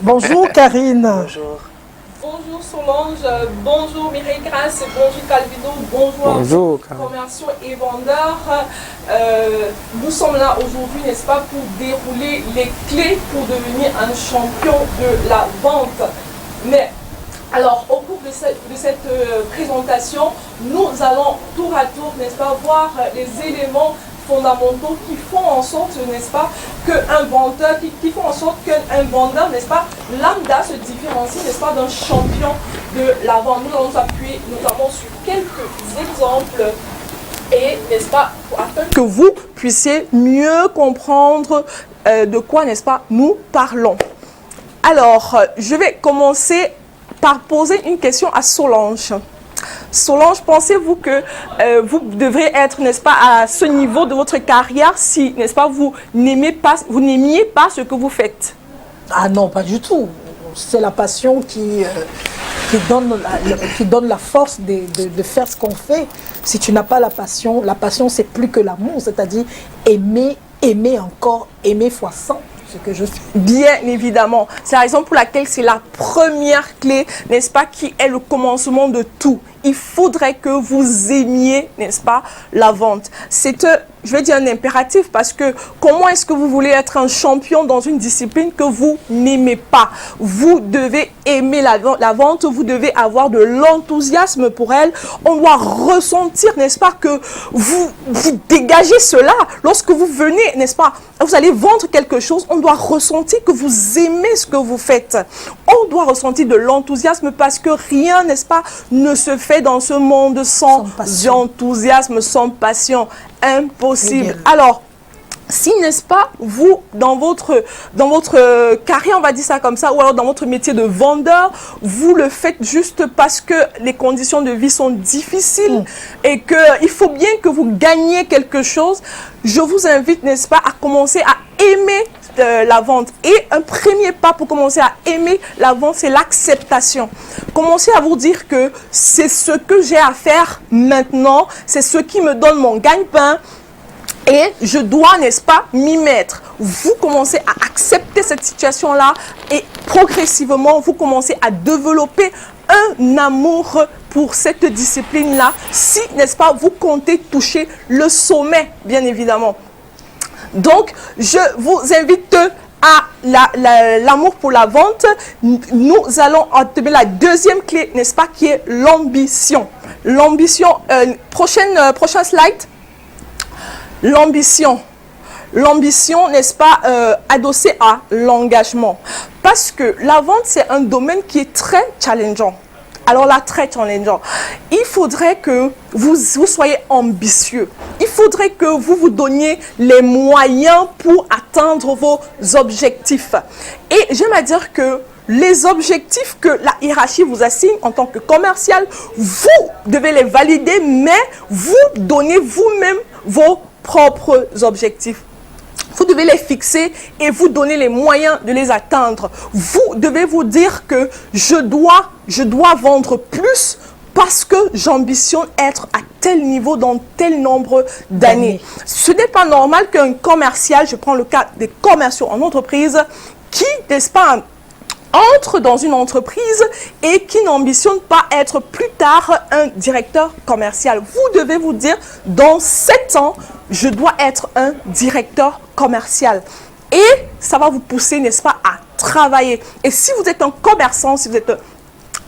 Bonjour Karine. Bonjour. Bonjour Solange, bonjour Mireille Grace, bonjour Calvino, Bonjour, commerciaux et vendeurs. Nous sommes là aujourd'hui, n'est-ce pas, pour dérouler les clés pour devenir un champion de la vente. Mais alors, au cours de cette présentation, nous allons tour à tour, n'est-ce pas, voir les éléments fondamentaux qui font en sorte, n'est-ce pas, qu'un vendeur, qui font en sorte qu'un vendeur, n'est-ce pas, lambda se différencie, n'est-ce pas, d'un champion de la vente. Nous allons nous appuyer notamment sur quelques exemples et, n'est-ce pas, afin que vous puissiez mieux comprendre de quoi, n'est-ce pas, nous parlons. Alors, je vais commencer par poser une question à Solange. Solange, pensez-vous que vous devrez être, n'est-ce pas, à ce niveau de votre carrière si, n'est-ce pas, vous n'aimiez pas ce que vous faites? Ah non, pas du tout. C'est la passion qui donne la force de faire ce qu'on fait. Si tu n'as pas la passion c'est plus que l'amour, c'est-à-dire aimer encore, aimer fois 100. Ce que je fais. Bien évidemment. C'est la raison pour laquelle c'est la première clé, n'est-ce pas, qui est le commencement de tout. Il faudrait que vous aimiez, n'est-ce pas, la vente. C'est, je vais dire, un impératif parce que comment est-ce que vous voulez être un champion dans une discipline que vous n'aimez pas? Vous devez aimer la vente, vous devez avoir de l'enthousiasme pour elle. On doit ressentir, n'est-ce pas, que vous dégagez cela. Lorsque vous venez, n'est-ce pas, vous allez vendre quelque chose, on doit ressentir que vous aimez ce que vous faites. On doit ressentir de l'enthousiasme parce que rien, n'est-ce pas, ne se fait dans ce monde sans enthousiasme, sans passion. Impossible. Alors, si, n'est-ce pas, vous, dans votre carrière, on va dire ça comme ça, ou alors dans votre métier de vendeur, vous le faites juste parce que les conditions de vie sont difficiles et qu'il faut bien que vous gagniez quelque chose, je vous invite, n'est-ce pas, à commencer à aimer la vente. Et un premier pas pour commencer à aimer la vente, c'est l'acceptation. Commencez à vous dire que c'est ce que j'ai à faire maintenant, c'est ce qui me donne mon gagne-pain, et je dois, n'est-ce pas, m'y mettre. Vous commencez à accepter cette situation-là et progressivement, vous commencez à développer un amour pour cette discipline-là. Si, n'est-ce pas, vous comptez toucher le sommet, bien évidemment. Donc, je vous invite à l'amour pour la vente. Nous allons entamer la deuxième clé, n'est-ce pas, qui est l'ambition. L'ambition, prochain slide. L'ambition, n'est-ce pas, adossée à l'engagement. Parce que la vente, c'est un domaine qui est très challengeant. Alors là, très challengeant. Il faudrait que vous soyez ambitieux. Il faudrait que vous vous donniez les moyens pour atteindre vos objectifs. Et j'aime à dire que les objectifs que la hiérarchie vous assigne en tant que commercial, vous devez les valider, mais vous donnez vous-même vos propres objectifs. Vous devez les fixer et vous donner les moyens de les atteindre. Vous devez vous dire que je dois vendre plus parce que j'ambitionne être à tel niveau dans tel nombre d'années. Ce n'est pas normal qu'un commercial, je prends le cas des commerciaux en entreprise, qui, n'est-ce pas, entre dans une entreprise et qui n'ambitionne pas être plus tard un directeur commercial. Vous devez vous dire, dans 7 ans, je dois être un directeur commercial. Et ça va vous pousser, n'est-ce pas, à travailler. Et si vous êtes un commerçant, si vous êtes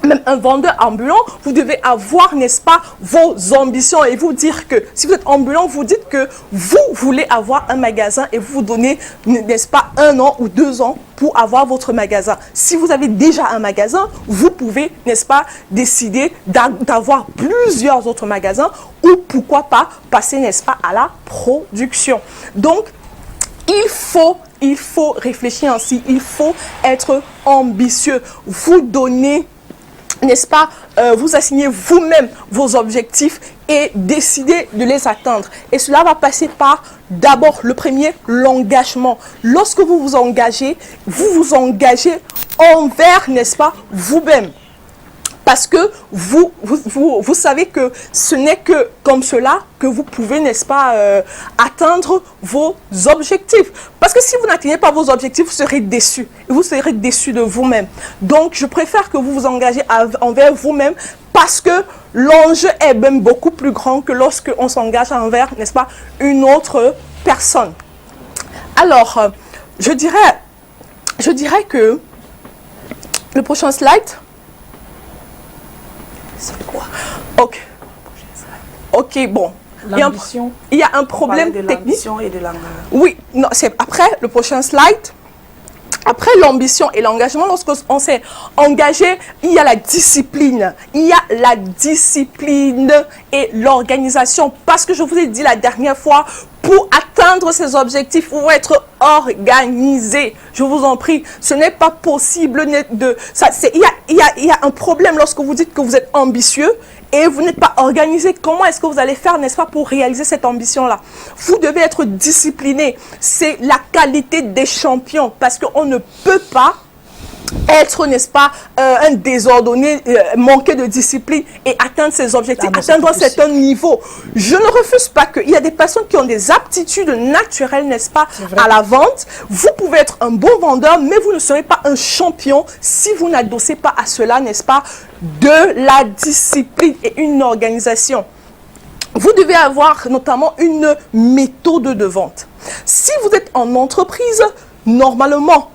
même un vendeur ambulant, vous devez avoir, n'est-ce pas, vos ambitions et vous dire que si vous êtes ambulant, vous dites que vous voulez avoir un magasin et vous vous donnez, n'est-ce pas, 1 an ou 2 ans pour avoir votre magasin. Si vous avez déjà un magasin, vous pouvez, n'est-ce pas, décider d'avoir plusieurs autres magasins ou pourquoi pas passer, n'est-ce pas, à la production. Donc, il faut réfléchir ainsi, il faut être ambitieux, vous donner, n'est-ce pas, vous assignez vous-même vos objectifs et décider de les atteindre. Et cela va passer par, d'abord, le premier, l'engagement. Lorsque vous vous engagez envers, n'est-ce pas, vous-même. Parce que vous savez que ce n'est que comme cela que vous pouvez, n'est-ce pas, atteindre vos objectifs. Parce que si vous n'atteignez pas vos objectifs, vous serez déçus. Et vous serez déçus de vous-même. Donc, je préfère que vous vous engagez envers vous-même parce que l'enjeu est même beaucoup plus grand que lorsque on s'engage envers, n'est-ce pas, une autre personne. Alors, je dirais que le prochain slide. C'est quoi? Ok. Ok, bon. Il y a un problème technique. Et de l'engagement. Oui, non, c'est après le prochain slide. Après l'ambition et l'engagement, lorsqu'on s'est engagé, il y a la discipline. Il y a la discipline et l'organisation. Parce que je vous ai dit la dernière fois, pour atteindre ces objectifs, il faut être organisé. Je vous en prie, ce n'est pas possible de... Il y a un problème lorsque vous dites que vous êtes ambitieux et vous n'êtes pas organisé. Comment est-ce que vous allez faire, n'est-ce pas, pour réaliser cette ambition-là? Vous devez être discipliné. C'est la qualité des champions parce qu'on ne peut pas être, n'est-ce pas, un désordonné, manquer de discipline et atteindre ses objectifs, atteindre un certain niveau. Je ne refuse pas qu'il y a des personnes qui ont des aptitudes naturelles, n'est-ce pas, à la vente. Vous pouvez être un bon vendeur, mais vous ne serez pas un champion si vous n'adossez pas à cela, n'est-ce pas, de la discipline et une organisation. Vous devez avoir notamment une méthode de vente. Si vous êtes en entreprise, normalement,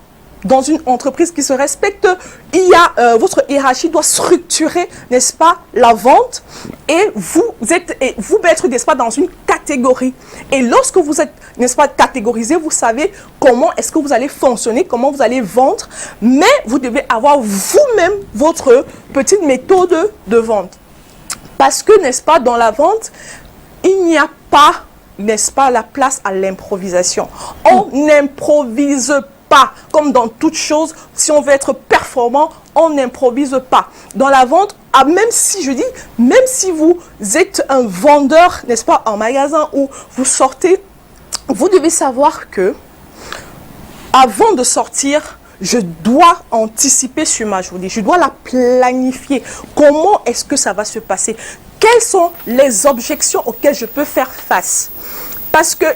dans une entreprise qui se respecte, votre hiérarchie doit structurer, n'est-ce pas, la vente et vous mettre, n'est-ce pas, dans une catégorie. Et lorsque vous êtes, n'est-ce pas, catégorisé, vous savez comment est-ce que vous allez fonctionner, comment vous allez vendre, mais vous devez avoir vous-même votre petite méthode de vente. Parce que, n'est-ce pas, dans la vente, il n'y a pas, n'est-ce pas, la place à l'improvisation. On n'improvise pas. Comme dans toute chose, si on veut être performant, on n'improvise pas. Dans la vente, même si vous êtes un vendeur, n'est-ce pas, en magasin où vous sortez, vous devez savoir que avant de sortir, je dois anticiper sur ma journée, je dois la planifier. Comment est-ce que ça va se passer? Quelles sont les objections auxquelles je peux faire face? Parce que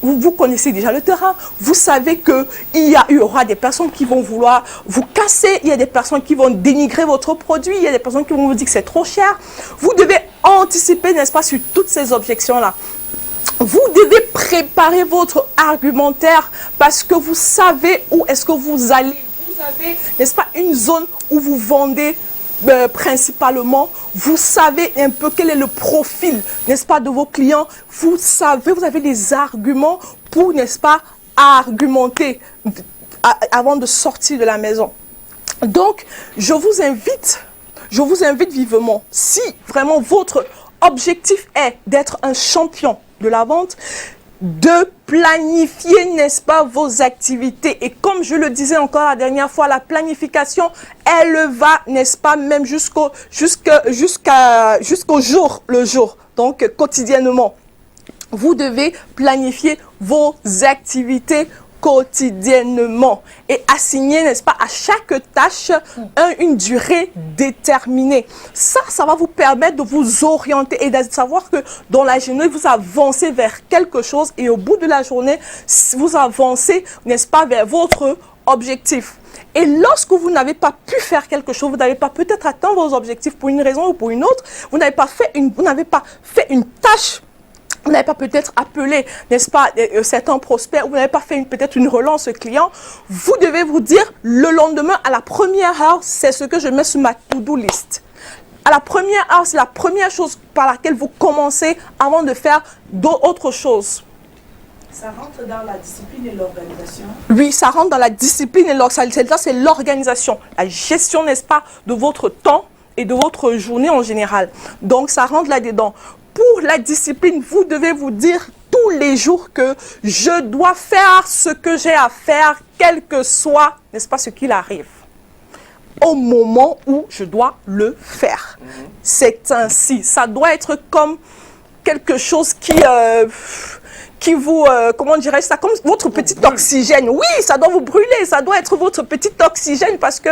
vous connaissez déjà le terrain, vous savez qu'il y aura des personnes qui vont vouloir vous casser, il y a des personnes qui vont dénigrer votre produit, il y a des personnes qui vont vous dire que c'est trop cher. Vous devez anticiper, n'est-ce pas, sur toutes ces objections-là. Vous devez préparer votre argumentaire parce que vous savez où est-ce que vous allez. Vous avez, n'est-ce pas, une zone où vous vendez principalement, vous savez un peu quel est le profil, n'est-ce pas, de vos clients. Vous savez, vous avez des arguments pour, n'est-ce pas, argumenter avant de sortir de la maison. Donc, je vous invite vivement, si vraiment votre objectif est d'être un champion de la vente, de planifier, n'est-ce pas, vos activités. Et comme je le disais encore la dernière fois, la planification, elle va, n'est-ce pas, même jusqu'au jour le jour, donc quotidiennement. Vous devez planifier vos activités quotidiennement et assigner, n'est-ce pas, à chaque tâche une durée déterminée. Ça va vous permettre de vous orienter et de savoir que dans la journée, vous avancez vers quelque chose et au bout de la journée, vous avancez, n'est-ce pas, vers votre objectif. Et lorsque vous n'avez pas pu faire quelque chose, vous n'avez pas peut-être atteint vos objectifs pour une raison ou pour une autre, vous n'avez pas fait une tâche, vous n'avez pas peut-être appelé, n'est-ce pas, certains prospects, vous n'avez pas fait peut-être une relance client, vous devez vous dire, le lendemain, à la première heure, c'est ce que je mets sur ma to-do list. À la première heure, c'est la première chose par laquelle vous commencez avant de faire d'autres choses. Ça rentre dans la discipline et l'organisation. Oui, ça rentre dans la discipline et l'organisation. C'est l'organisation, la gestion, n'est-ce pas, de votre temps et de votre journée en général. Donc, ça rentre là-dedans. Pour la discipline, vous devez vous dire tous les jours que je dois faire ce que j'ai à faire, quel que soit, n'est-ce pas, ce qu'il arrive, au moment où je dois le faire. C'est ainsi. Ça doit être comme quelque chose qui qui vous, comment dirais-je ça, comme votre petit oxygène. Oui, ça doit vous brûler, ça doit être votre petit oxygène parce que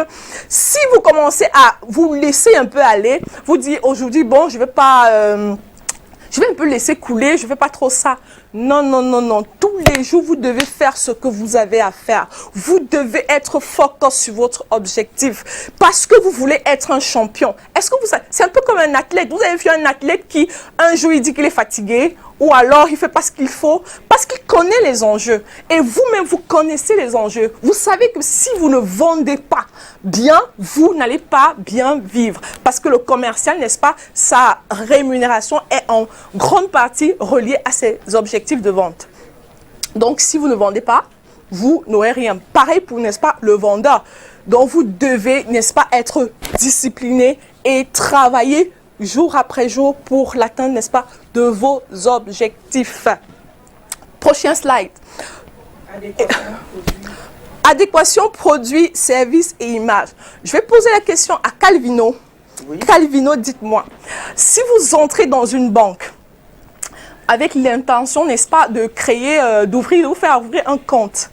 si vous commencez à vous laisser un peu aller, vous dites aujourd'hui, bon, je vais pas... je vais un peu laisser couler, je ne fais pas trop ça. Non, non, non, non. Tous les jours, vous devez faire ce que vous avez à faire. Vous devez être focus sur votre objectif parce que vous voulez être un champion. Est-ce que vous savez, c'est un peu comme un athlète. Vous avez vu un athlète qui, un jour, il dit qu'il est fatigué ou alors il ne fait pas ce qu'il faut parce qu'il connaît les enjeux. Et vous-même, vous connaissez les enjeux. Vous savez que si vous ne vendez pas bien, vous n'allez pas bien vivre. Parce que le commercial, n'est-ce pas, sa rémunération est en grande partie reliée à ses objectifs de vente. Donc, si vous ne vendez pas, vous n'aurez rien. Pareil pour, n'est-ce pas, le vendeur. Donc, vous devez, n'est-ce pas, être discipliné et travailler jour après jour pour l'atteinte, n'est-ce pas, de vos objectifs. Prochain slide. Adéquation produit, service et image. Je vais poser la question à Calvino. Oui. Calvino, dites-moi, si vous entrez dans une banque avec l'intention, n'est-ce pas, de créer, de vous faire ouvrir un compte,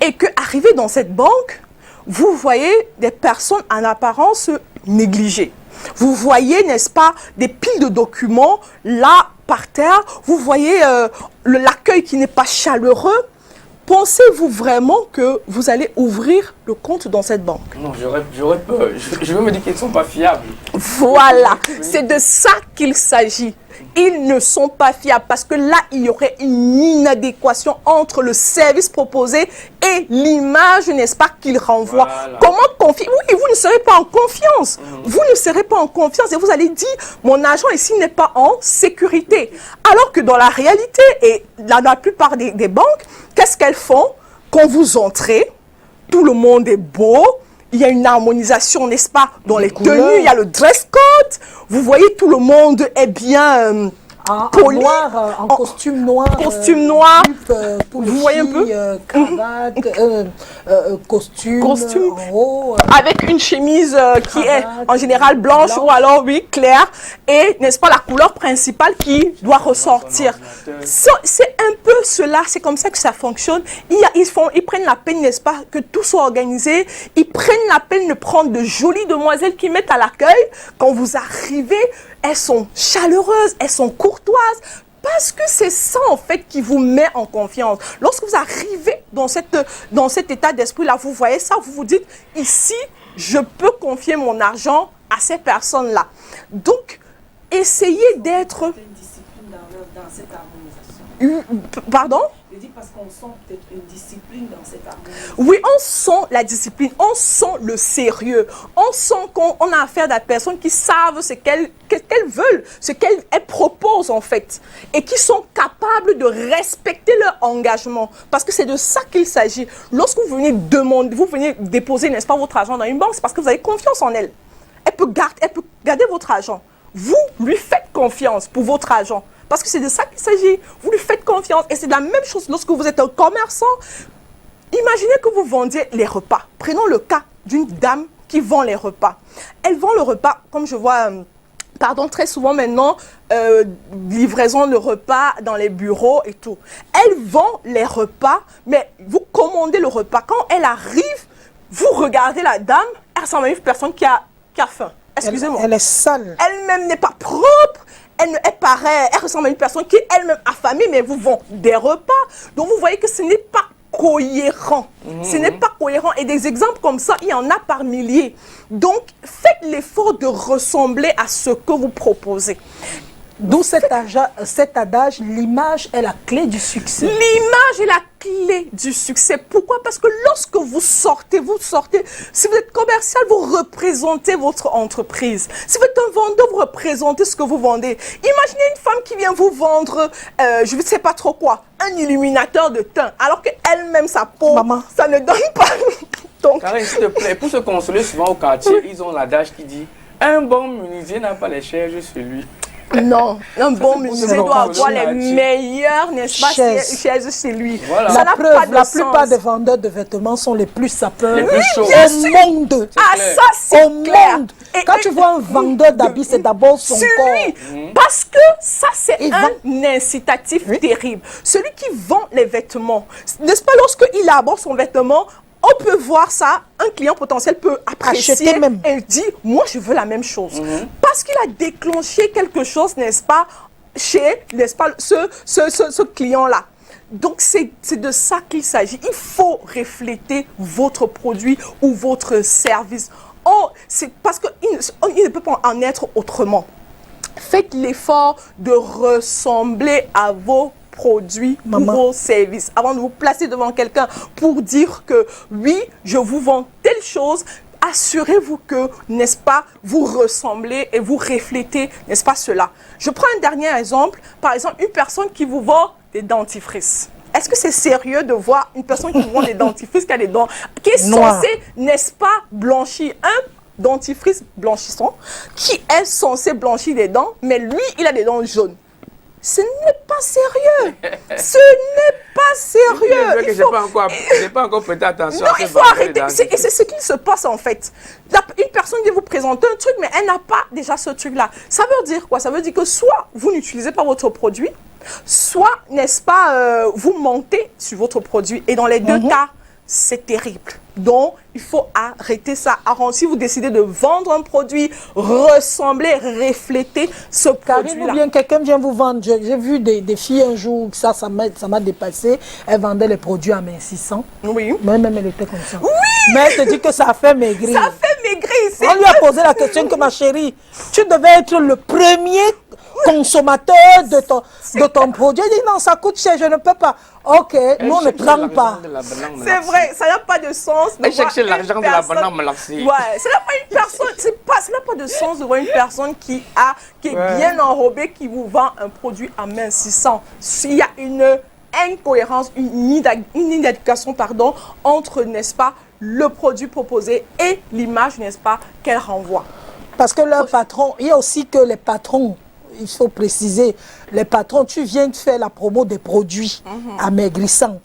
et que arrivé dans cette banque, vous voyez des personnes en apparence négligées. Vous voyez, n'est-ce pas, des piles de documents là par terre. Vous voyez l'accueil qui n'est pas chaleureux. Pensez-vous vraiment que vous allez ouvrir le compte dans cette banque? Non, j'aurais peur. Je veux me dire qu'ils ne sont pas fiables. Voilà, c'est de ça qu'il s'agit. Ils ne sont pas fiables parce que là, il y aurait une inadéquation entre le service proposé et l'image, n'est-ce pas, qu'il renvoie. Voilà. Comment confier? Oui, vous ne serez pas en confiance. Vous ne serez pas en confiance et vous allez dire, mon argent ici n'est pas en sécurité. Alors que dans la réalité, et dans la plupart des banques, qu'est-ce qu'elles font? Quand vous entrez, tout le monde est beau. Il y a une harmonisation, n'est-ce pas, dans les tenues, il y a le dress code. Vous voyez, tout le monde est bien poli. En noir, en costume noir. Costume noir. Vous voyez un peu cravate, costume en haut. Avec une chemise qui est en général blanche ou alors, oui, claire. Et, n'est-ce pas, la couleur principale qui doit ressortir. C'est un peu cela, c'est comme ça que ça fonctionne. Ils prennent la peine, n'est-ce pas, que tout soit organisé. Ils prennent la peine de prendre de jolies demoiselles qui mettent à l'accueil. Quand vous arrivez, elles sont chaleureuses, elles sont courtoises. Parce que c'est ça, en fait, qui vous met en confiance. Lorsque vous arrivez dans cet état d'esprit-là, vous voyez ça, vous vous dites, ici, je peux confier mon argent à ces personnes-là. Donc, essayez d'être... une discipline dans cette harmonisation. Pardon? Je dis parce qu'on sent peut-être une discipline dans cette harmonisation. Oui, on sent la discipline, on sent le sérieux, on sent qu'on a affaire à des personnes qui savent ce qu'elles veulent, ce qu'elles proposent en fait, et qui sont capables de respecter leur engagement, parce que c'est de ça qu'il s'agit. Lorsque vous venez demander, vous venez déposer, n'est-ce pas, votre argent dans une banque, c'est parce que vous avez confiance en elle. Elle peut garder votre argent. Vous lui faites confiance pour votre argent. Parce que c'est de ça qu'il s'agit. Vous lui faites confiance. Et c'est la même chose lorsque vous êtes un commerçant. Imaginez que vous vendiez les repas. Prenons le cas d'une dame qui vend les repas. Elle vend le repas, comme je vois, très souvent maintenant, livraison de repas dans les bureaux et tout. Elle vend les repas, mais vous commandez le repas. Quand elle arrive, vous regardez la dame, elle ressemble à une personne qui a faim. Excusez-moi. Elle est sale. Elle-même n'est pas propre. Elle ressemble à une personne qui est elle-même affamée, mais vous vend des repas. Donc, vous voyez que ce n'est pas cohérent. Ce n'est pas cohérent. Et des exemples comme ça, il y en a par milliers. Donc, faites l'effort de ressembler à ce que vous proposez. D'où cet adage, l'image est la clé du succès. L'image est la clé du succès. Pourquoi? Parce que lorsque vous sortez, si vous êtes commercial, vous représentez votre entreprise. Si vous êtes un vendeur, vous représentez ce que vous vendez. Imaginez une femme qui vient vous vendre, je ne sais pas trop quoi, un illuminateur de teint, alors qu'elle-même, sa peau, ça ne donne pas. Donc, Karine, s'il te plaît, pour se consoler souvent au quartier, ils ont l'adage qui dit « Un bon menuisier n'a pas les chaises sur lui ». Non, un bon musicien non, doit non, avoir non, les non, meilleures, n'est-ce pas, chaises. chaises chez lui. Voilà. Ça La n'a preuve, pas de la sens. plupart des vendeurs de vêtements sont les plus sapeurs Les plus chauds. bien au sûr. monde. Ah, clair. ça, c'est Au clair. monde. Et- Quand et- tu vois un vendeur d'habits, c'est d'abord son sur corps. lui. Parce que ça, c'est Il un incitatif terrible. Celui qui vend les vêtements, n'est-ce pas, lorsqu'il aborde son vêtement, on peut voir ça, un client potentiel peut apprécier Acheter même. et dire, moi, je veux la même chose. Parce qu'il a déclenché quelque chose, n'est-ce pas, chez, n'est-ce pas, ce client-là. Donc, c'est de ça qu'il s'agit. Il faut refléter votre produit ou votre service. Oh, c'est parce qu'il ne peut pas en être autrement. Faites l'effort de ressembler à vos produits Maman. ou vos services avant de vous placer devant quelqu'un pour dire que oui, je vous vends telle chose. Assurez-vous que, n'est-ce pas, vous ressemblez et vous reflétez, n'est-ce pas, cela. Je prends un dernier exemple. Par exemple, une personne qui vous vend des dentifrices. Est-ce que c'est sérieux de voir une personne qui vous vend des dentifrices qui a des dents, qui est Noir. censée, n'est-ce pas, blanchir un dentifrice blanchissant, qui est censé blanchir des dents, mais lui, il a des dents jaunes. Ce n'est pas sérieux. Ce n'est pas sérieux. Je Il faut- n'ai pas encore prêté attention non, à ce il faut vendeur arrêter. d'identité. Et c'est ce qu'il se passe en fait. Une personne vient vous présenter un truc, mais elle n'a pas déjà ce truc-là. Ça veut dire quoi? Ça veut dire que soit vous n'utilisez pas votre produit, soit, n'est-ce pas, vous mentez sur votre produit. Et dans les deux cas, c'est terrible. Donc, il faut arrêter ça. Alors, si vous décidez de vendre un produit, ressembler, refléter ce Karine, ou produit-là. bien quelqu'un vient vous vendre. J'ai vu des filles un jour, ça m'a dépassé. Elles vendaient les produits amincissants. Oui. Moi-même, elle était comme ça. Oui! Mais elle te dit que ça a fait maigrir. Ça fait maigrir. c'est- On lui a posé la question que ma chérie, tu devais être le premier consommateur de ton produit. Elle dit non, ça coûte cher, je ne peux pas. Ok, nous on ne prend pas. C'est vrai, ça n'a pas de sens. de Elle voir cherchait une l'argent de la personne- banane malaxée. Ouais, ça n'a pas une personne, ça n'a pas de sens de voir une personne qui est Ouais. bien enrobée, qui vous vend un produit amincissant. S'il y a une incohérence, une inadéquation, pardon, entre, n'est-ce pas, le produit proposé et l'image, n'est-ce pas, qu'elle renvoie. Parce que leur patron, il y a aussi que les patrons, il faut préciser, les patrons, tu viens de faire la promo des produits amaigrissants.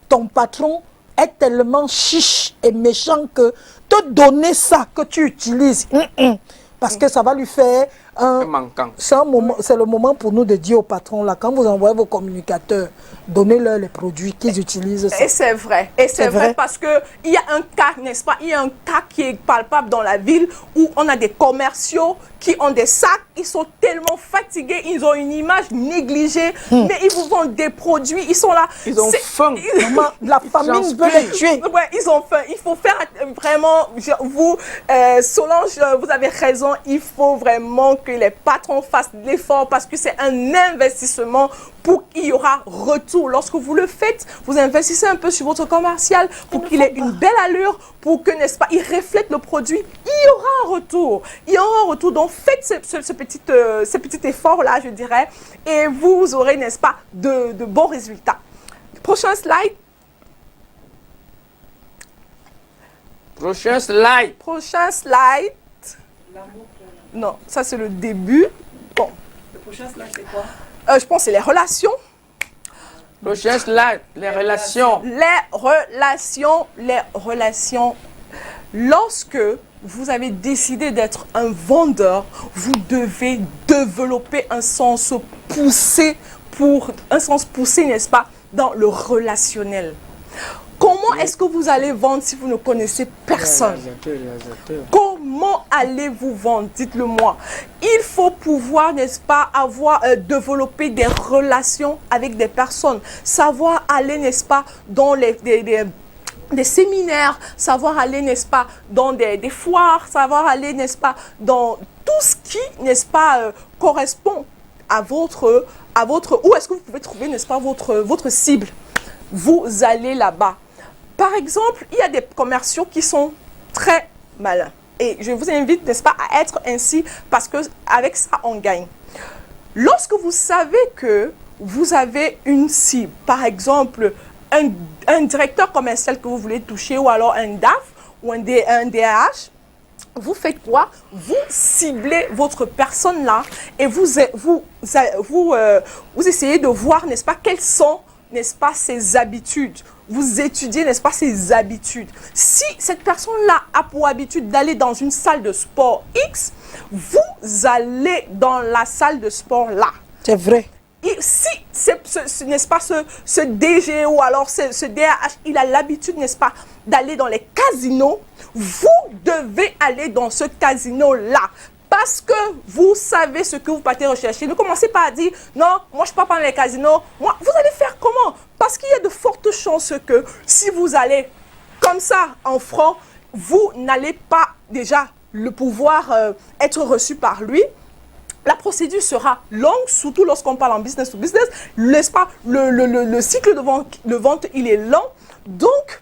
Ton patron est tellement chiche et méchant que te donner ça que tu utilises, parce que ça va lui faire Un manquant. c'est le moment pour nous de dire au patron, là, quand vous envoyez vos communicateurs, donnez-leur les produits qu'ils utilisent. Ça. Et c'est vrai. Et c'est vrai parce qu'il y a un cas, n'est-ce pas? Il y a un cas qui est palpable dans la ville où on a des commerciaux qui ont des sacs, ils sont tellement fatigués, ils ont une image négligée, mais ils vous vendent des produits, ils sont là. Ils ont faim. Maman, la famine veut les tuer. Ouais, ils ont faim. Il faut faire vraiment, vous, Solange, vous avez raison, il faut vraiment que les patrons fassent de l'effort parce que c'est un investissement pour qu'il y aura retour. Lorsque vous le faites, vous investissez un peu sur votre commercial pour qu'il ait une belle allure, pour que, n'est-ce pas, il reflète le produit. Il y aura un retour. Il y aura un retour. Donc, faites ce petit effort-là, je dirais, et vous aurez, n'est-ce pas, de bons résultats. Prochain slide. Prochain slide. Prochain slide. L'amour plein. Non, ça c'est le début. Bon, Le prochain slide, c'est quoi? je pense que c'est les relations. Prochain slide. Les relations. Les relations. Lorsque vous avez décidé d'être un vendeur, vous devez développer un sens poussé, n'est-ce pas, dans le relationnel. Comment est-ce que vous allez vendre si vous ne connaissez personne? Comment allez-vous vendre? Dites-le moi. Il faut pouvoir, n'est-ce pas, développer des relations avec des personnes. Savoir aller, n'est-ce pas, dans des séminaires, savoir aller, n'est-ce pas, dans des foires, savoir aller, n'est-ce pas, dans tout ce qui, n'est-ce pas, correspond à votre, où est-ce que vous pouvez trouver, n'est-ce pas, votre cible. Vous allez là-bas. Par exemple, il y a des commerciaux qui sont très malins. Et je vous invite, n'est-ce pas, à être ainsi parce qu'avec ça, on gagne. Lorsque vous savez que vous avez une cible, par exemple, un directeur commercial que vous voulez toucher ou alors un DAF ou un DRH, vous faites quoi? Vous ciblez votre personne là et vous essayez de voir, n'est-ce pas, quelles sont, n'est-ce pas, ses habitudes. Vous étudiez, n'est-ce pas, ses habitudes. Si cette personne-là a pour habitude d'aller dans une salle de sport X, vous allez dans la salle de sport là. C'est vrai. Et si, n'est-ce pas, ce DG ou alors ce DAH, il a l'habitude, n'est-ce pas, d'aller dans les casinos, vous devez aller dans ce casino-là. Parce que vous savez ce que vous partez rechercher. Ne commencez pas à dire, non, moi je ne pars pas dans les casinos. Moi, vous allez faire comment? Parce qu'il y a de fortes chances que si vous allez comme ça en franc, vous n'allez pas déjà le pouvoir être reçu par lui. La procédure sera longue, surtout lorsqu'on parle en business to business. N'est-ce pas? Le cycle de vente, il est lent. Donc,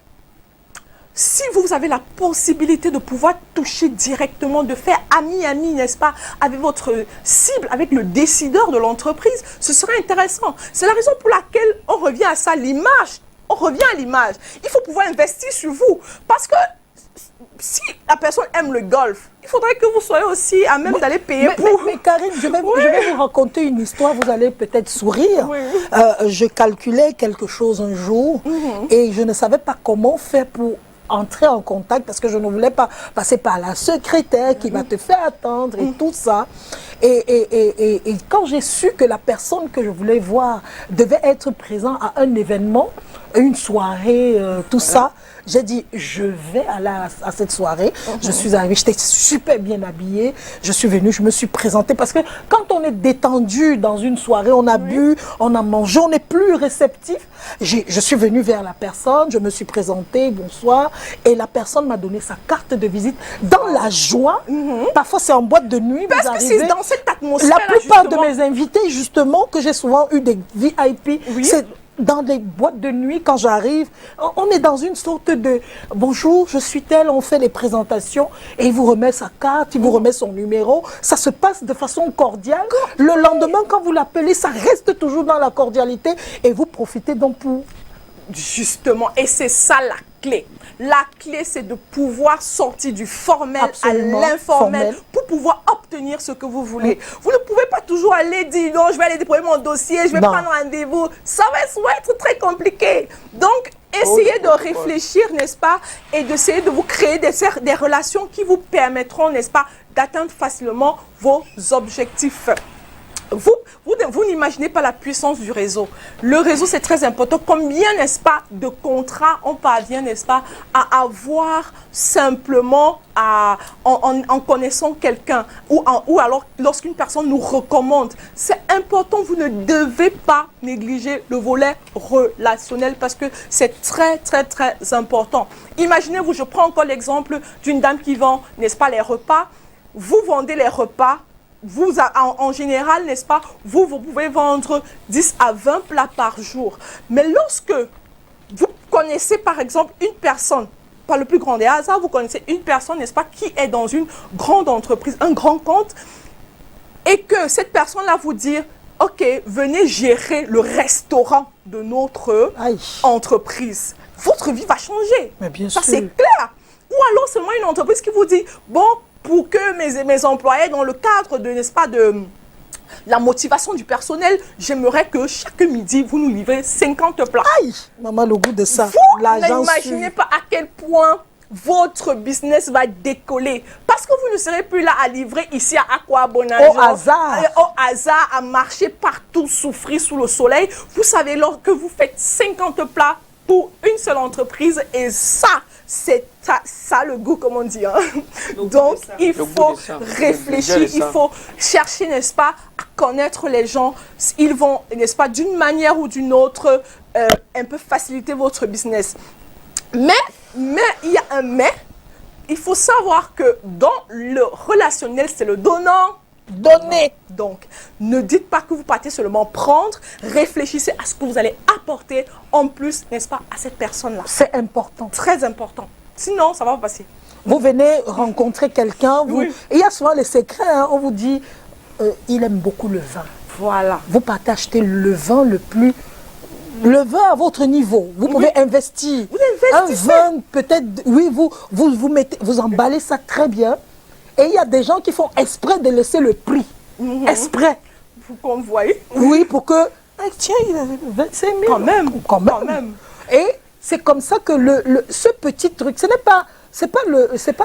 si vous avez la possibilité de pouvoir toucher directement, de faire ami-ami, n'est-ce pas, avec votre cible, avec le décideur de l'entreprise, ce serait intéressant. C'est la raison pour laquelle on revient à ça, l'image. On revient à l'image. Il faut pouvoir investir sur vous. Parce que si la personne aime le golf, il faudrait que vous soyez aussi à même d'aller payer pour... Mais Karine, je vais vous raconter une histoire, vous allez peut-être sourire. Oui. Je calculais quelque chose un jour et je ne savais pas comment faire pour entrer en contact parce que je ne voulais pas passer par la secrétaire qui va te faire attendre et tout ça. Et quand j'ai su que la personne que je voulais voir devait être présente à un événement, une soirée, tout ça, j'ai dit, je vais aller à cette soirée. Je suis arrivée, j'étais super bien habillée. Je suis venue, je me suis présentée. Parce que quand on est détendu dans une soirée, on a bu, on a mangé, on est plus réceptif. Je suis venue vers la personne, je me suis présentée, bonsoir. Et la personne m'a donné sa carte de visite dans la joie. Parfois, c'est en boîte de nuit. Parce que c'est dans cette atmosphère. La plupart de mes invités, justement, que j'ai souvent eu des VIP, c'est dans des boîtes de nuit, quand j'arrive, on est dans une sorte de « bonjour, je suis tel », on fait les présentations et il vous remet sa carte, il vous remet son numéro. Ça se passe de façon cordiale. Le lendemain, quand vous l'appelez, ça reste toujours dans la cordialité et vous profitez donc pour... Justement, et c'est ça la clé. La clé, c'est de pouvoir sortir du formel à l'informel pour pouvoir obtenir ce que vous voulez. Vous ne pouvez pas toujours aller dire non, je vais aller déployer mon dossier, je vais prendre rendez-vous. Ça va être très compliqué. Donc, essayez de réfléchir, n'est-ce pas, et d'essayer de vous créer des relations qui vous permettront, n'est-ce pas, d'atteindre facilement vos objectifs. Vous n'imaginez pas la puissance du réseau. Le réseau, c'est très important. Combien, n'est-ce pas, de contrats on parvient, n'est-ce pas, à avoir simplement en connaissant quelqu'un ou alors lorsqu'une personne nous recommande. C'est important, vous ne devez pas négliger le volet relationnel parce que c'est très, très, très important. Imaginez-vous, je prends encore l'exemple d'une dame qui vend, n'est-ce pas, les repas. Vous vendez les repas. Vous, en général, n'est-ce pas, vous pouvez vendre 10 à 20 plats par jour. Mais lorsque vous connaissez, par exemple, une personne, par le plus grand des hasards, vous connaissez une personne, n'est-ce pas, qui est dans une grande entreprise, un grand compte, et que cette personne-là vous dit, OK, venez gérer le restaurant de notre entreprise. Votre vie va changer. Mais bien ça, sûr. c'est clair. Ou alors, seulement une entreprise qui vous dit, bon, pour que mes employés, dans le cadre de, n'est-ce pas, de la motivation du personnel, j'aimerais que chaque midi, vous nous livrez 50 plats. Aïe, maman, le goût de ça. Vous n'imaginez pas à quel point votre business va décoller. Parce que vous ne serez plus là à livrer ici à Aquabonage. Au hasard. Au hasard, à marcher partout, souffrir sous le soleil. Vous savez, lorsque vous faites 50 plats pour une seule entreprise, et ça, c'est ça le goût, comme on dit. Hein. Donc, il faut réfléchir, il faut chercher, n'est-ce pas, à connaître les gens. Ils vont, n'est-ce pas, d'une manière ou d'une autre, un peu faciliter votre business. Mais, il y a un mais. Il faut savoir que dans le relationnel, c'est le donnant. Donner. Donc, ne dites pas que vous partez seulement prendre, réfléchissez à ce que vous allez apporter en plus, n'est-ce pas, à cette personne-là. C'est important. Très important. Sinon, ça va pas passer. Vous venez rencontrer quelqu'un, il y a souvent les secrets, hein, on vous dit, il aime beaucoup le vin. Voilà. Vous partez acheter le vin le vin à votre niveau. Vous pouvez investir. Vous investissez. Un vin, peut-être, oui, vous emballez ça très bien. Et il y a des gens qui font exprès de laisser le prix. Exprès. Vous convoyez. Oui, pour que... Ah, tiens, il a 25 000. Quand même. Et c'est comme ça que ce petit truc, ce n'est pas... C'est pas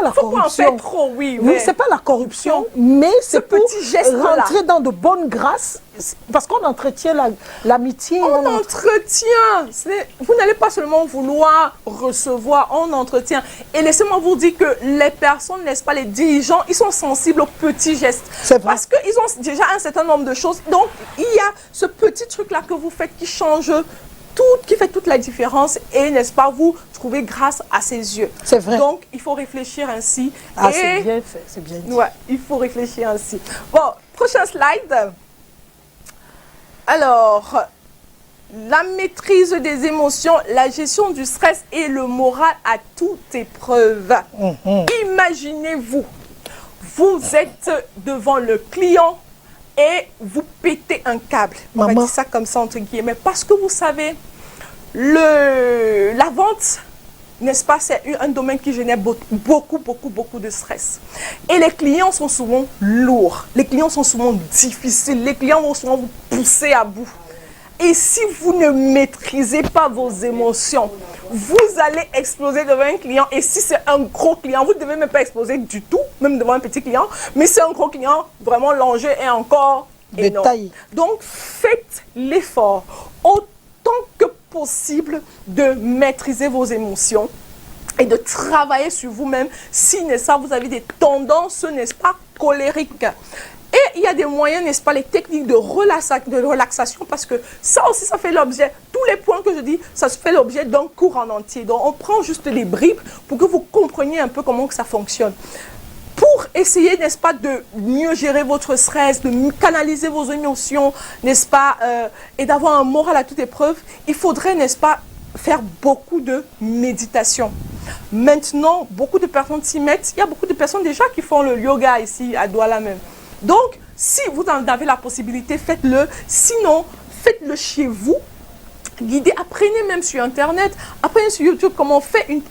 la Faut pas en corruption. faire trop, oui. Oui, c'est pas la corruption, mais c'est pour petit geste-là. rentrer dans de bonnes grâces, parce qu'on entretient l'amitié. On entretient. Vous n'allez pas seulement vouloir recevoir, on entretient. Et laissez-moi vous dire que les personnes, n'est-ce pas, les dirigeants, ils sont sensibles aux petits gestes. C'est vrai. Parce qu'ils ont déjà un certain nombre de choses. Donc, il y a ce petit truc-là que vous faites qui change qui fait toute la différence et, n'est-ce pas, vous trouvez grâce à ses yeux. C'est vrai. Donc, il faut réfléchir ainsi. Ah, c'est bien fait, c'est bien dit. Ouais, il faut réfléchir ainsi. Bon, prochain slide. Alors, la maîtrise des émotions, la gestion du stress et le moral à toute épreuve. Imaginez-vous, vous êtes devant le client et vous pétez un câble. On va dire ça comme ça entre guillemets. Parce que vous savez, la vente, n'est-ce pas, c'est un domaine qui génère beaucoup de stress. Et les clients sont souvent lourds. Les clients sont souvent difficiles. Les clients vont souvent vous pousser à bout. Et si vous ne maîtrisez pas vos émotions, vous allez exploser devant un client. Et si c'est un gros client, vous ne devez même pas exploser du tout, même devant un petit client. Mais c'est un gros client, vraiment l'enjeu est encore énorme. Donc faites l'effort autant que possible de maîtriser vos émotions et de travailler sur vous-même si, n'est-ce pas, vous avez des tendances, n'est-ce pas, colériques. Et il y a des moyens, n'est-ce pas, les techniques de relaxation, parce que ça aussi, ça fait l'objet, tous les points que je dis, ça se fait l'objet d'un cours en entier. Donc, on prend juste les bribes pour que vous compreniez un peu comment que ça fonctionne. Pour essayer, n'est-ce pas, de mieux gérer votre stress, de canaliser vos émotions, n'est-ce pas, et d'avoir un moral à toute épreuve, il faudrait, n'est-ce pas, faire beaucoup de méditation. Maintenant, beaucoup de personnes s'y mettent. Il y a beaucoup de personnes déjà qui font le yoga ici à Douala même. Donc, si vous en avez la possibilité, faites-le. Sinon, faites-le chez vous. Guidez, apprenez même sur Internet, apprenez sur YouTube comment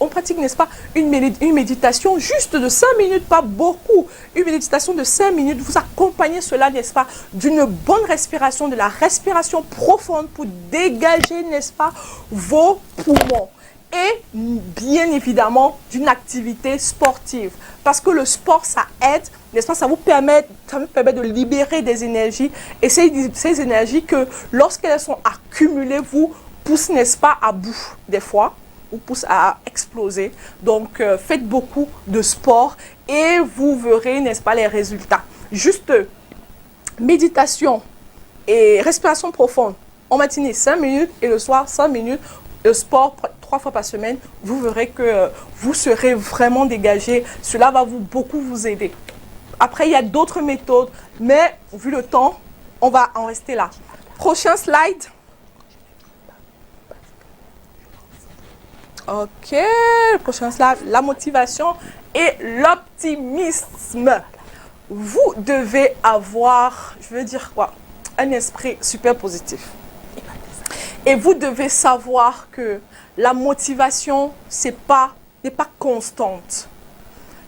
on pratique, n'est-ce pas, une méditation juste de 5 minutes, pas beaucoup. Une méditation de 5 minutes, vous accompagnez cela, n'est-ce pas, d'une bonne respiration, de la respiration profonde pour dégager, n'est-ce pas, vos poumons. Et bien évidemment d'une activité sportive. Parce que le sport, ça aide, n'est-ce pas, ça vous permet de libérer des énergies. Et ces énergies que lorsqu'elles sont accumulées, vous poussent, n'est-ce pas, à bout des fois, ou poussent à exploser. Donc faites beaucoup de sport et vous verrez, n'est-ce pas, les résultats. Juste méditation et respiration profonde. En matinée, 5 minutes et le soir, 5 minutes. Le sport 3 fois par semaine, vous verrez que vous serez vraiment dégagé. Cela va beaucoup vous aider. Après, il y a d'autres méthodes, mais vu le temps, on va en rester là. Prochain slide. Ok, prochain slide. La motivation et l'optimisme. Vous devez avoir, je veux dire quoi, un esprit super positif. Et vous devez savoir que la motivation n'est pas constante.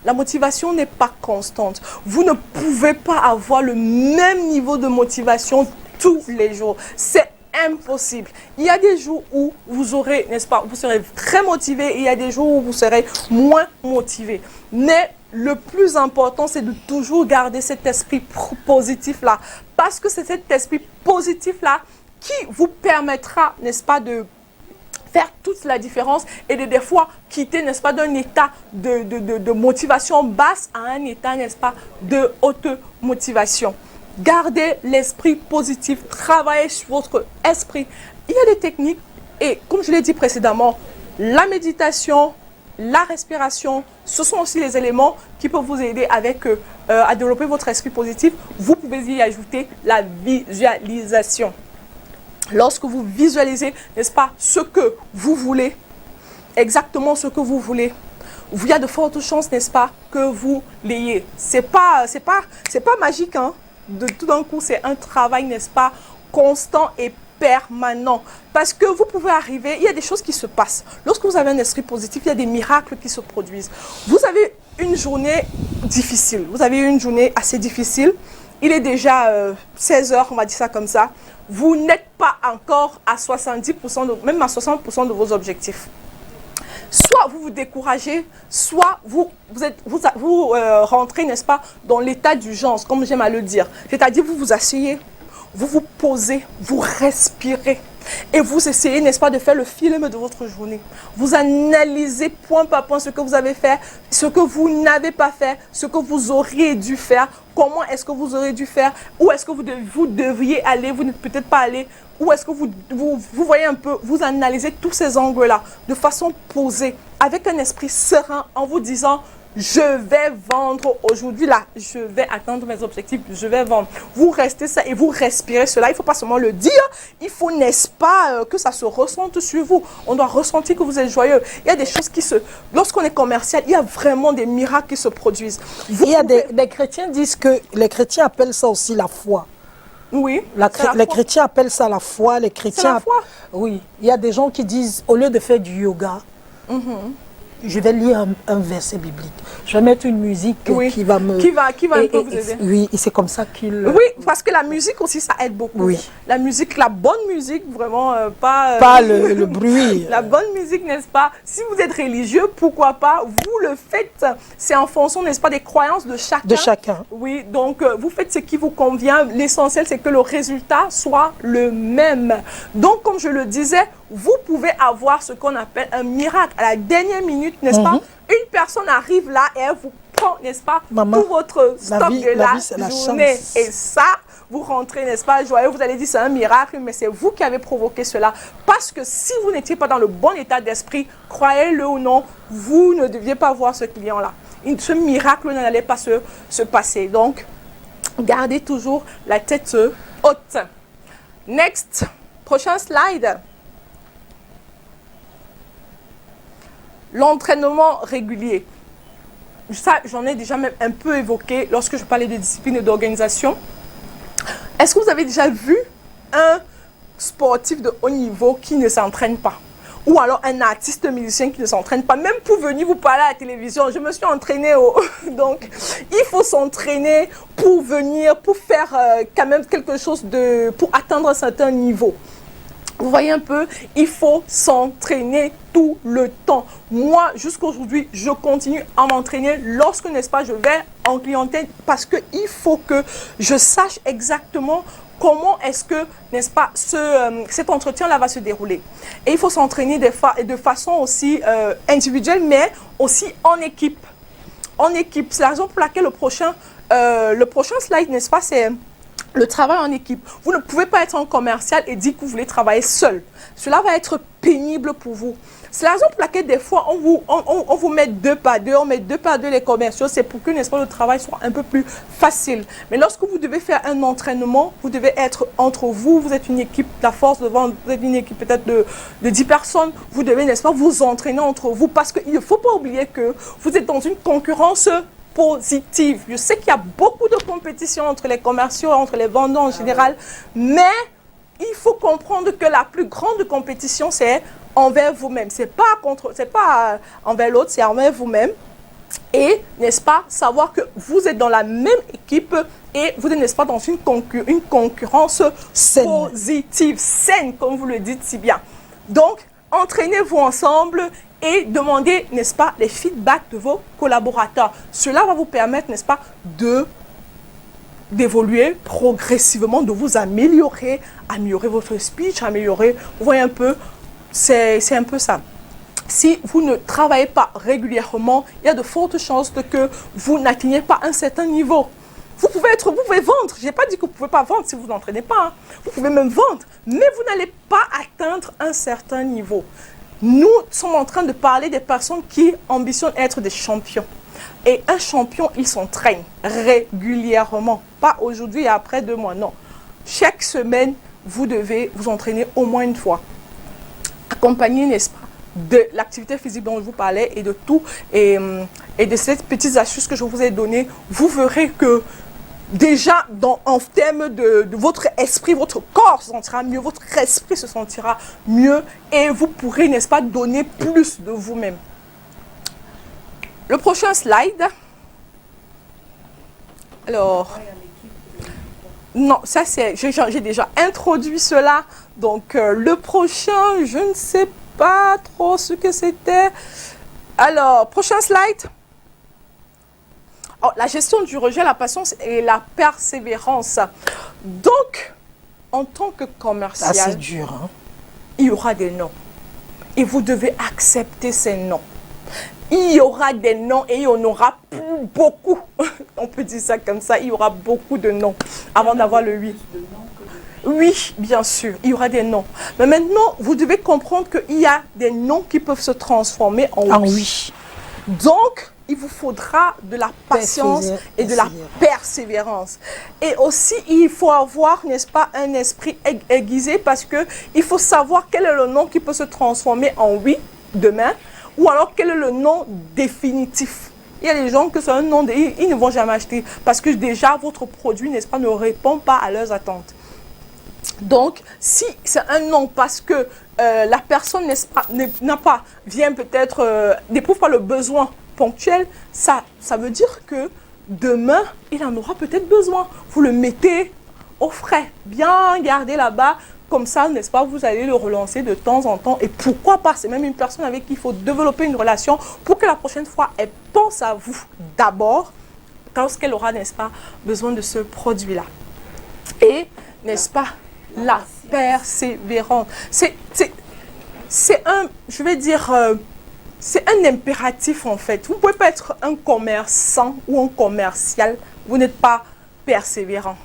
La motivation n'est pas constante. Vous ne pouvez pas avoir le même niveau de motivation tous les jours. C'est impossible. Il y a des jours où vous aurez, n'est-ce pas, vous serez très motivé et il y a des jours où vous serez moins motivé. Mais le plus important, c'est de toujours garder cet esprit positif-là. Parce que c'est cet esprit positif-là qui vous permettra, n'est-ce pas, de faire toute la différence et de des fois quitter, n'est-ce pas, d'un état de motivation basse à un état, n'est-ce pas, de haute motivation. Gardez l'esprit positif, travaillez sur votre esprit. Il y a des techniques et comme je l'ai dit précédemment, la méditation, la respiration, ce sont aussi les éléments qui peuvent vous aider à développer votre esprit positif. Vous pouvez y ajouter la visualisation. Lorsque vous visualisez, n'est-ce pas, ce que vous voulez, exactement ce que vous voulez, il y a de fortes chances, n'est-ce pas, que vous l'ayez. C'est pas magique, hein. De tout d'un coup, c'est un travail, n'est-ce pas, constant et permanent. Parce que vous pouvez arriver, il y a des choses qui se passent. Lorsque vous avez un esprit positif, il y a des miracles qui se produisent. Vous avez une journée difficile. Vous avez eu une journée assez difficile. Il est déjà 16 heures, on va dire ça comme ça. Vous n'êtes pas encore à 70%, même à 60% de vos objectifs. Soit vous vous découragez, soit vous rentrez, n'est-ce pas, dans l'état d'urgence, comme j'aime à le dire. C'est-à-dire, vous vous asseyez, vous vous posez, vous respirez. Et vous essayez, n'est-ce pas, de faire le film de votre journée. Vous analysez point par point ce que vous avez fait, ce que vous n'avez pas fait, ce que vous auriez dû faire, comment est-ce que vous auriez dû faire, où est-ce que vous devriez aller, vous n'êtes peut-être pas allé, où est-ce que vous voyez un peu, vous analysez tous ces angles-là de façon posée, avec un esprit serein, en vous disant: je vais vendre aujourd'hui, là, je vais atteindre mes objectifs, je vais vendre. Vous restez ça et vous respirez cela. Il ne faut pas seulement le dire, il faut, n'est-ce pas, que ça se ressente sur vous. On doit ressentir que vous êtes joyeux. Il y a des choses qui lorsqu'on est commercial, il y a vraiment des miracles qui se produisent. Des chrétiens disent que, les chrétiens appellent ça aussi la foi. Oui. Les chrétiens appellent ça la foi. Les chrétiens. La foi. Oui. Il y a des gens qui disent, au lieu de faire du yoga, je vais lire un verset biblique. Je vais mettre une musique qui va me... Qui va un peu vous aider. Oui, et c'est comme ça qu'il... Oui, parce que la musique aussi, ça aide beaucoup. Oui. La musique, la bonne musique, vraiment, pas... Pas le bruit. La bonne musique, n'est-ce pas? Si vous êtes religieux, pourquoi pas? Vous le faites. C'est en fonction, n'est-ce pas, des croyances de chacun. De chacun. Oui, donc vous faites ce qui vous convient. L'essentiel, c'est que le résultat soit le même. Donc, comme je le disais, vous pouvez avoir ce qu'on appelle un miracle. À la dernière minute, n'est-ce pas? Une personne arrive là et elle vous prend, n'est-ce pas, tout votre stock de la journée. Et ça, vous rentrez, n'est-ce pas, joyeux. Vous allez dire c'est un miracle, mais c'est vous qui avez provoqué cela. Parce que si vous n'étiez pas dans le bon état d'esprit, croyez-le ou non, vous ne deviez pas voir ce client-là. Ce miracle n'allait pas se passer. Donc, gardez toujours la tête haute. Next, prochain slide. L'entraînement régulier. Ça, j'en ai déjà même un peu évoqué lorsque je parlais de discipline et d'organisation. Est-ce que vous avez déjà vu un sportif de haut niveau qui ne s'entraîne pas? Ou alors un artiste musicien qui ne s'entraîne pas? Même pour venir vous parler à la télévision, je me suis entraînée. Donc, il faut s'entraîner pour venir, pour faire quand même quelque chose pour atteindre un certain niveau. Vous voyez un peu, il faut s'entraîner tout le temps. Moi, jusqu'à aujourd'hui, je continue à m'entraîner lorsque, n'est-ce pas, je vais en clientèle parce qu'il faut que je sache exactement comment est-ce que, n'est-ce pas, cet entretien-là va se dérouler. Et il faut s'entraîner de façon aussi individuelle, mais aussi en équipe. En équipe, c'est la raison pour laquelle le prochain slide, n'est-ce pas, c'est... le travail en équipe. Vous ne pouvez pas être en commercial et dire que vous voulez travailler seul. Cela va être pénible pour vous. C'est la raison pour laquelle des fois, on vous met deux par deux, on met deux par deux les commerciaux. C'est pour que, n'est-ce pas, le travail soit un peu plus facile. Mais lorsque vous devez faire un entraînement, vous devez être entre vous. Vous êtes une équipe, la force de vente, vous êtes une équipe peut-être de 10 personnes. Vous devez, n'est-ce pas, vous entraîner entre vous parce qu'il ne faut pas oublier que vous êtes dans une concurrence positive. Je sais qu'il y a beaucoup de compétition entre les commerciaux, entre les vendeurs en général, mais il faut comprendre que la plus grande compétition, c'est envers vous-même. C'est pas envers l'autre, c'est envers vous-même. Et, n'est-ce pas, savoir que vous êtes dans la même équipe et vous êtes, n'est-ce pas, dans une concurrence positive, saine, comme vous le dites si bien. Donc, entraînez-vous ensemble et demandez, n'est-ce pas, les feedbacks de vos collaborateurs. Cela va vous permettre, n'est-ce pas, d'évoluer progressivement, de vous améliorer votre speech, vous voyez un peu, c'est un peu ça. Si vous ne travaillez pas régulièrement, il y a de fortes chances que vous n'atteignez pas un certain niveau. Vous pouvez vendre. Je n'ai pas dit que vous ne pouvez pas vendre si vous n'entraînez pas. Hein. Vous pouvez même vendre, mais vous n'allez pas atteindre un certain niveau. Nous sommes en train de parler des personnes qui ambitionnent être des champions. Et un champion, il s'entraîne régulièrement. Pas aujourd'hui et après 2 mois, non. Chaque semaine, vous devez vous entraîner au moins une fois. Accompagné, n'est-ce pas, de l'activité physique dont je vous parlais et de tout, et de ces petites astuces que je vous ai données, vous verrez que déjà, en termes de votre esprit, votre corps se sentira mieux, votre esprit se sentira mieux et vous pourrez, n'est-ce pas, donner plus de vous-même. Le prochain slide. Alors, non, ça c'est, j'ai déjà introduit cela. Donc, le prochain, je ne sais pas trop ce que c'était. Alors, prochain slide. Oh, la gestion du rejet, la patience et la persévérance. Donc, en tant que commercial, c'est dur, hein? Il y aura des noms. Et vous devez accepter ces noms. Il y aura des noms et il y en aura beaucoup. On peut dire ça comme ça. Il y aura beaucoup de noms avant d'avoir le oui. Oui, bien sûr, il y aura des noms. Mais maintenant, vous devez comprendre qu'il y a des noms qui peuvent se transformer en oui. Donc, il vous faudra de la patience et de la persévérance. Et aussi, il faut avoir, n'est-ce pas, un esprit aiguisé parce qu'il faut savoir quel est le nom qui peut se transformer en oui demain ou alors quel est le nom définitif. Il y a des gens que c'est un nom, ils ne vont jamais acheter parce que déjà votre produit, n'est-ce pas, ne répond pas à leurs attentes. Donc, si c'est un nom parce que la personne vient peut-être, n'éprouve pas le besoin ponctuel, ça veut dire que demain, il en aura peut-être besoin. Vous le mettez au frais, bien gardé là-bas, comme ça, n'est-ce pas, vous allez le relancer de temps en temps. Et pourquoi pas, c'est même une personne avec qui il faut développer une relation pour que la prochaine fois, elle pense à vous d'abord, lorsqu'elle aura, n'est-ce pas, besoin de ce produit-là. Et, n'est-ce pas, la persévérance. C'est un, je vais dire, c'est un impératif en fait. Vous ne pouvez pas être un commerçant ou un commercial, vous n'êtes pas persévérant.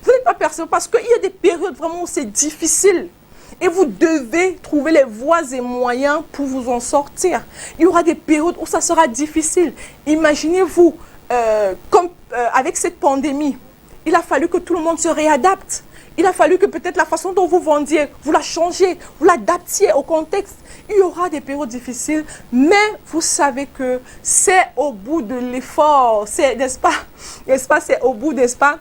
Vous n'êtes pas persévérant parce qu'il y a des périodes vraiment où c'est difficile. Et vous devez trouver les voies et moyens pour vous en sortir. Il y aura des périodes où ça sera difficile. Imaginez-vous, avec cette pandémie, il a fallu que tout le monde se réadapte. Il a fallu que peut-être la façon dont vous vendiez, vous la changiez, vous l'adaptiez au contexte. Il y aura des périodes difficiles, mais vous savez que c'est au bout de l'effort, n'est-ce pas, c'est au bout, n'est-ce pas,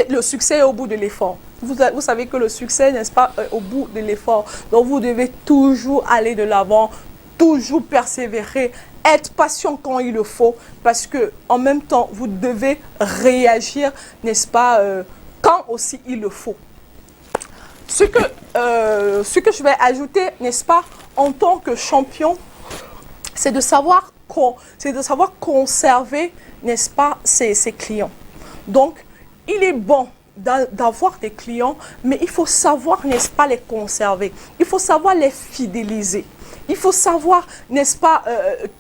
le succès est au bout de l'effort. Vous savez que le succès, n'est-ce pas, est au bout de l'effort. Donc vous devez toujours aller de l'avant, toujours persévérer, être patient quand il le faut, parce que en même temps, vous devez réagir, n'est-ce pas, quand aussi il le faut. Ce que je vais ajouter, n'est-ce pas, en tant que champion, c'est de savoir conserver, n'est-ce pas, ses clients. Donc, il est bon d'avoir des clients, mais il faut savoir, n'est-ce pas, les conserver. Il faut savoir les fidéliser. Il faut savoir, n'est-ce pas,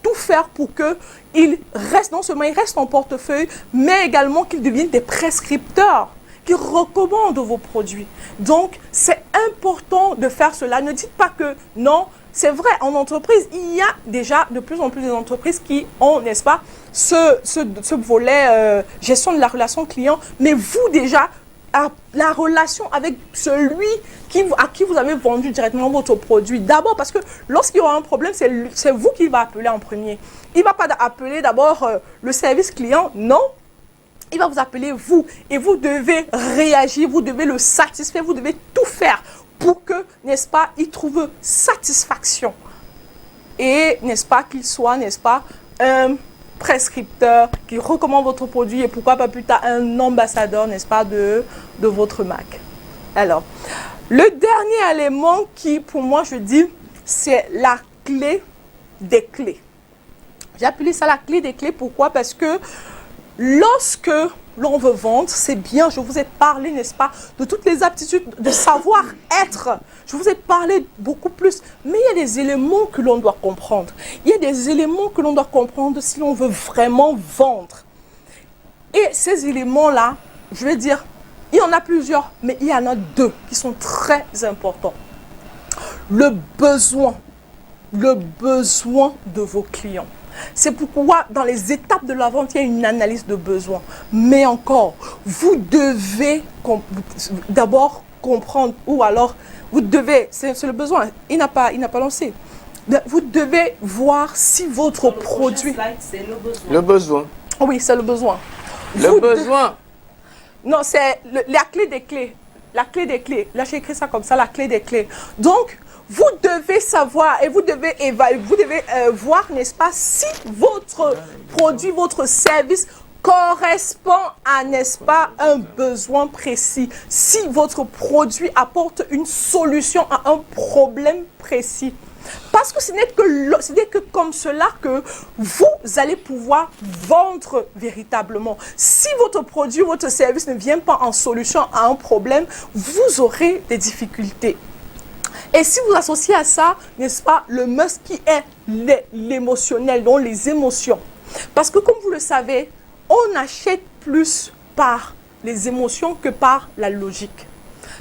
tout faire pour qu'ils restent, non seulement ils restent en portefeuille, mais également qu'ils deviennent des prescripteurs qui recommandent vos produits. Donc, c'est important de faire cela. Ne dites pas que non, c'est vrai, en entreprise, il y a déjà de plus en plus d'entreprises qui ont, n'est-ce pas, ce volet gestion de la relation client, mais vous déjà, la relation avec celui à qui vous avez vendu directement votre produit. D'abord, parce que lorsqu'il y aura un problème, c'est vous qui va appeler en premier. Il ne va pas appeler d'abord le service client, non. Il va vous appeler vous et vous devez réagir, vous devez le satisfaire, vous devez tout faire pour que, n'est-ce pas, il trouve satisfaction. Et, n'est-ce pas, qu'il soit, n'est-ce pas, un prescripteur qui recommande votre produit et pourquoi pas plus tard un ambassadeur, n'est-ce pas, de votre marque. Alors, le dernier élément qui, pour moi, je dis, c'est la clé des clés. J'ai appelé ça la clé des clés, pourquoi? Parce que lorsque l'on veut vendre, c'est bien, je vous ai parlé, n'est-ce pas, de toutes les aptitudes, de savoir-être. Je vous ai parlé beaucoup plus, mais il y a des éléments que l'on doit comprendre. Il y a des éléments que l'on doit comprendre si l'on veut vraiment vendre. Et ces éléments-là, je vais dire, il y en a plusieurs, mais il y en a deux qui sont très importants. Le besoin de vos clients. C'est pourquoi dans les étapes de la vente, il y a une analyse de besoin. Mais encore, vous devez d'abord comprendre, ou alors vous devez, c'est le besoin, il n'a pas lancé. Vous devez voir si votre produit... C'est le besoin. Le besoin. Oui, c'est le besoin. Le besoin. Non, c'est la clé des clés. La clé des clés. Là, j'ai écrit ça comme ça, la clé des clés. Donc, vous devez savoir et vous devez évaluer, vous devez voir, n'est-ce pas, si votre produit, votre service correspond à, n'est-ce pas, un besoin précis. Si votre produit apporte une solution à un problème précis. Parce que ce n'est que comme cela que vous allez pouvoir vendre véritablement. Si votre produit, votre service ne vient pas en solution à un problème, vous aurez des difficultés. Et si vous associez à ça, n'est-ce pas, le must qui est l'émotionnel, donc les émotions. Parce que comme vous le savez, on achète plus par les émotions que par la logique.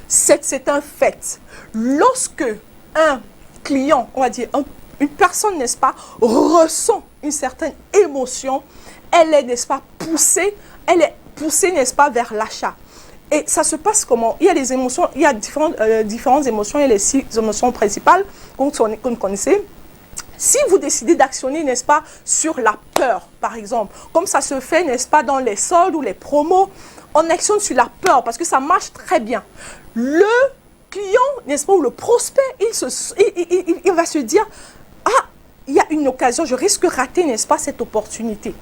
C'est un fait. Lorsque un client, on va dire, une personne, n'est-ce pas, ressent une certaine émotion, elle est, n'est-ce pas, poussée, n'est-ce pas, vers l'achat. Et ça se passe comment? Il y a des émotions, il y a différentes émotions, il y a les 6 émotions principales que vous connaissez. Si vous décidez d'actionner, n'est-ce pas, sur la peur, par exemple, comme ça se fait, n'est-ce pas, dans les soldes ou les promos, on actionne sur la peur parce que ça marche très bien. Le client, n'est-ce pas, ou le prospect, il va se dire, ah, il y a une occasion, je risque de rater, n'est-ce pas, cette opportunité.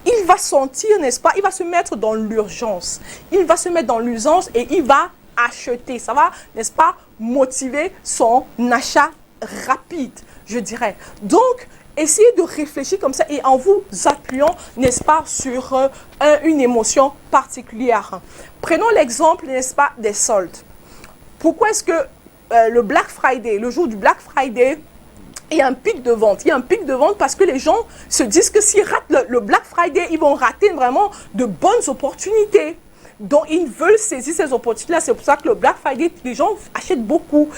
Il va sentir, n'est-ce pas, il va se mettre dans l'urgence. Il va se mettre dans l'urgence et il va acheter. Ça va, n'est-ce pas, motiver son achat rapide, je dirais. Donc, essayez de réfléchir comme ça et en vous appuyant, n'est-ce pas, sur une émotion particulière. Prenons l'exemple, n'est-ce pas, des soldes. Pourquoi est-ce que le Black Friday, le jour du Black Friday, il y a un pic de vente? Il y a un pic de vente parce que les gens se disent que s'ils ratent le Black Friday, ils vont rater vraiment de bonnes opportunités. Donc, ils veulent saisir ces opportunités-là. C'est pour ça que le Black Friday, les gens achètent beaucoup.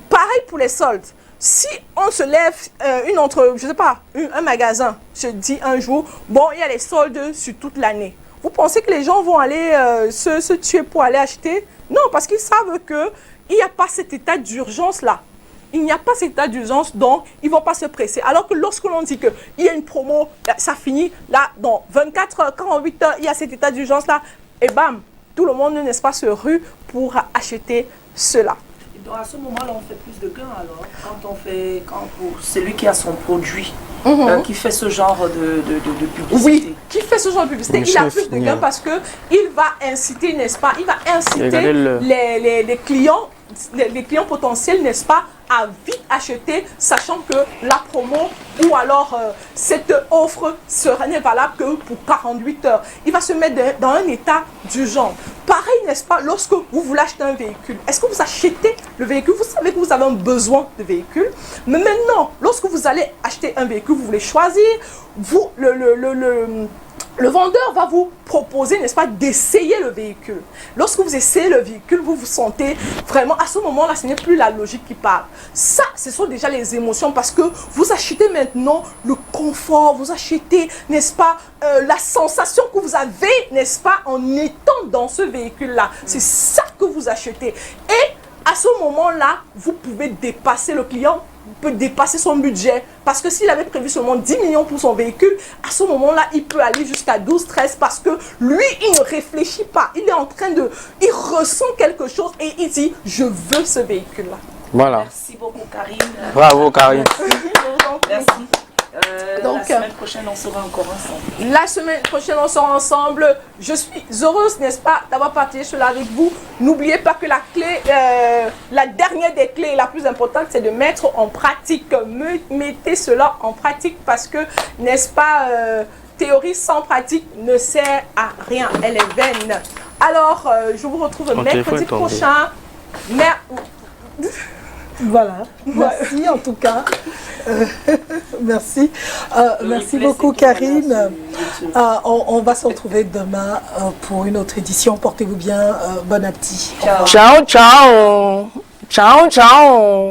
Pareil pour les soldes. Si on se lève, je sais pas, un magasin se dit un jour, bon, il y a les soldes sur toute l'année. Vous pensez que les gens vont aller se tuer pour aller acheter? Non, parce qu'ils savent qu'il n'y a pas cet état d'urgence-là. Il n'y a pas cet état d'urgence, donc ils ne vont pas se presser. Alors que lorsque l'on dit qu'il y a une promo, ça finit, là, dans 24 heures, 48 heures, il y a cet état d'urgence-là, et bam, tout le monde, n'est-ce pas, se rue pour acheter cela. Donc à ce moment-là, on fait plus de gains alors, quand pour celui qui a son produit, qui fait ce genre de publicité. Oui, qui fait ce genre de publicité, il a plus de gains parce qu'il va inciter, n'est-ce pas, il va inciter les clients, les clients potentiels, n'est-ce pas, à vite acheter, sachant que la promo ou alors cette offre sera n'est valable que pour 48 heures. Il va se mettre dans un état d'urgence. Pareil, n'est-ce pas, lorsque vous voulez acheter un véhicule. Est-ce que vous achetez le véhicule? Vous savez que vous avez un besoin de véhicule. Mais maintenant, lorsque vous allez acheter un véhicule, vous voulez choisir, le vendeur va vous proposer, n'est-ce pas, d'essayer le véhicule. Lorsque vous essayez le véhicule, vous vous sentez vraiment, à ce moment-là, ce n'est plus la logique qui parle. Ça, ce sont déjà les émotions parce que vous achetez maintenant le confort, vous achetez, n'est-ce pas, la sensation que vous avez, n'est-ce pas, en étant dans ce véhicule-là. C'est ça que vous achetez. Et à ce moment-là, vous pouvez dépasser le client, peut dépasser son budget. Parce que s'il avait prévu seulement 10 millions pour son véhicule, à ce moment-là, il peut aller jusqu'à 12, 13 parce que lui, il ne réfléchit pas. Il est en train de... Il ressent quelque chose et il dit, je veux ce véhicule-là. Voilà. Merci beaucoup, Karine. Bravo, Karine. Merci. Donc, la semaine prochaine, on sera encore ensemble. La semaine prochaine, on sera ensemble. Je suis heureuse, n'est-ce pas, d'avoir partagé cela avec vous. N'oubliez pas que la clé, la dernière des clés, la plus importante, c'est de mettre en pratique. Mettez cela en pratique parce que, n'est-ce pas, théorie sans pratique ne sert à rien. Elle est vaine. Alors, je vous retrouve mercredi prochain. Voilà, merci en tout cas. Merci. Merci beaucoup Karine. On va se retrouver demain pour une autre édition. Portez-vous bien. Bon appétit. Ciao, ciao. Ciao, ciao.